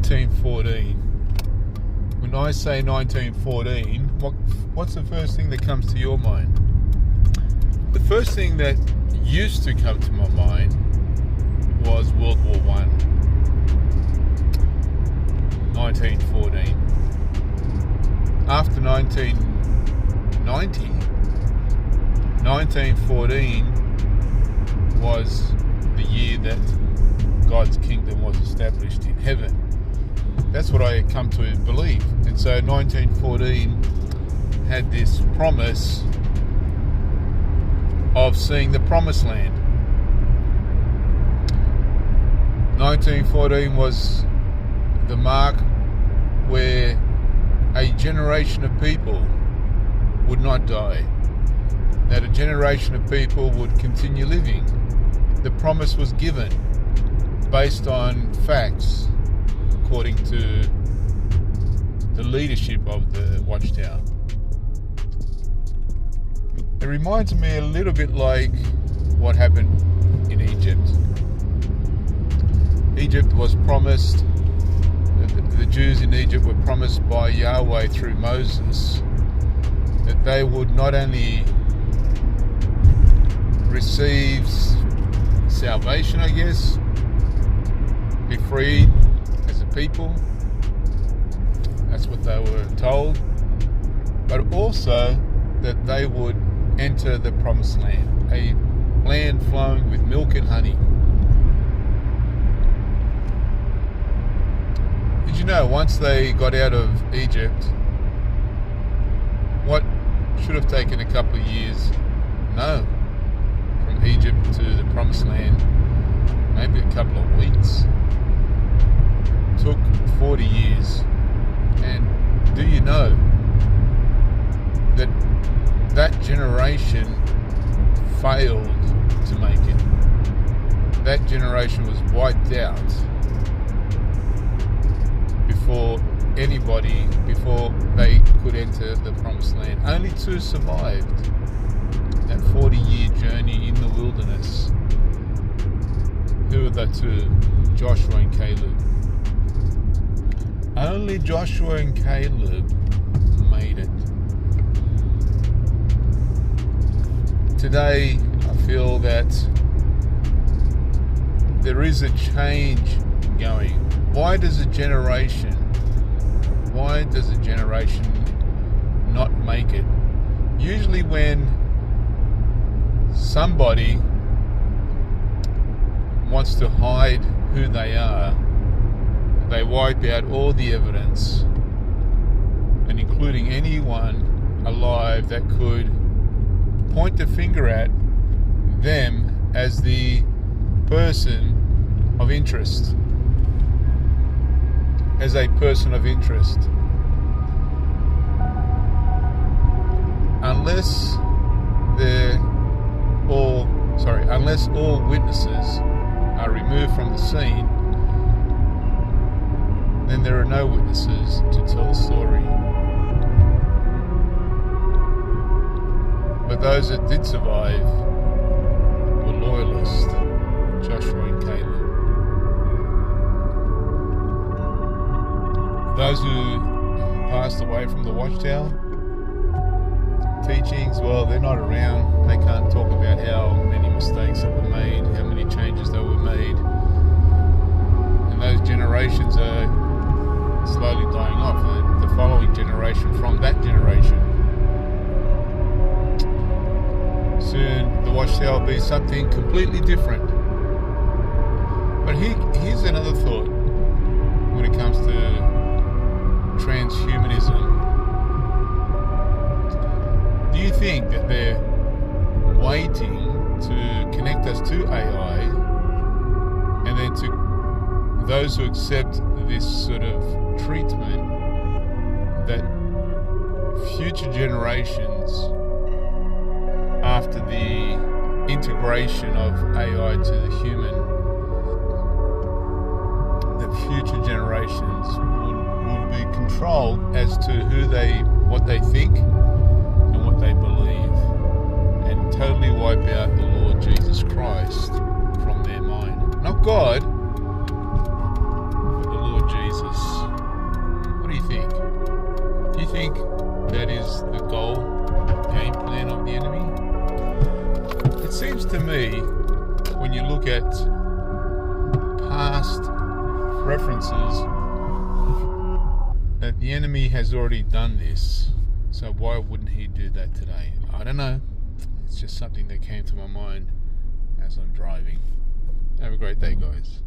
1914. When I say 1914, what's the first thing that comes to your mind? The first thing that used to come to my mind was World War I. 1914. After 1990, 1914 was the year that God's kingdom was established in heaven. That's what I had come to believe. And so 1914 had this promise of seeing the promised land. 1914 was the mark where a generation of people would not die, that a generation of people would continue living. The promise was given based on facts, according to the leadership of the Watchtower. It reminds me a little bit like what happened in Egypt. Egypt was promised, the Jews in Egypt were promised by Yahweh through Moses that they would not only receive salvation, I guess, be freed as a people, that's what they were told, but also that they would enter the promised land, a land flowing with milk and honey. Did you know once they got out of Egypt, what should have taken a couple of years, from Egypt to the promised land, maybe a couple of weeks, took 40 years. And do you know that that generation failed to make it? That generation was wiped out before they could enter the promised land. Only two survived that 40-year journey in the wilderness. Who were the two? Joshua and Caleb. Only Joshua and Caleb made it. Today, I feel that there is a change going. Why does a generation not make it? Usually when somebody wants to hide who they are, they wipe out all the evidence, and including anyone alive that could point the finger at them as the person of interest. As a person of interest. Unless all witnesses are removed from the scene, then there are no witnesses to tell the story. But those that did survive were loyalists, Joshua and Caleb. Those who passed away from the Watchtower teachings, well, they're not around. They can't talk about how many mistakes that were made, how many changes that were made. And those generations are slowly dying off. The following generation from that generation. Soon the Watchtower will be something completely different. But here's another thought when it comes to transhumanism. Do you think that they're waiting to connect us to AI, and then to those who accept this sort of treatment, that future generations, after the integration of AI to the human, that future generations would be controlled as to what they think and what they believe, and totally wipe out the Lord Jesus Christ from their mind. Not God, but the Lord Jesus. Jesus. What do you think? Do you think that is the goal, game plan of the enemy? It seems to me, when you look at past references, that the enemy has already done this. So why wouldn't he do that today? I don't know. It's just something that came to my mind as I'm driving. Have a great day, guys.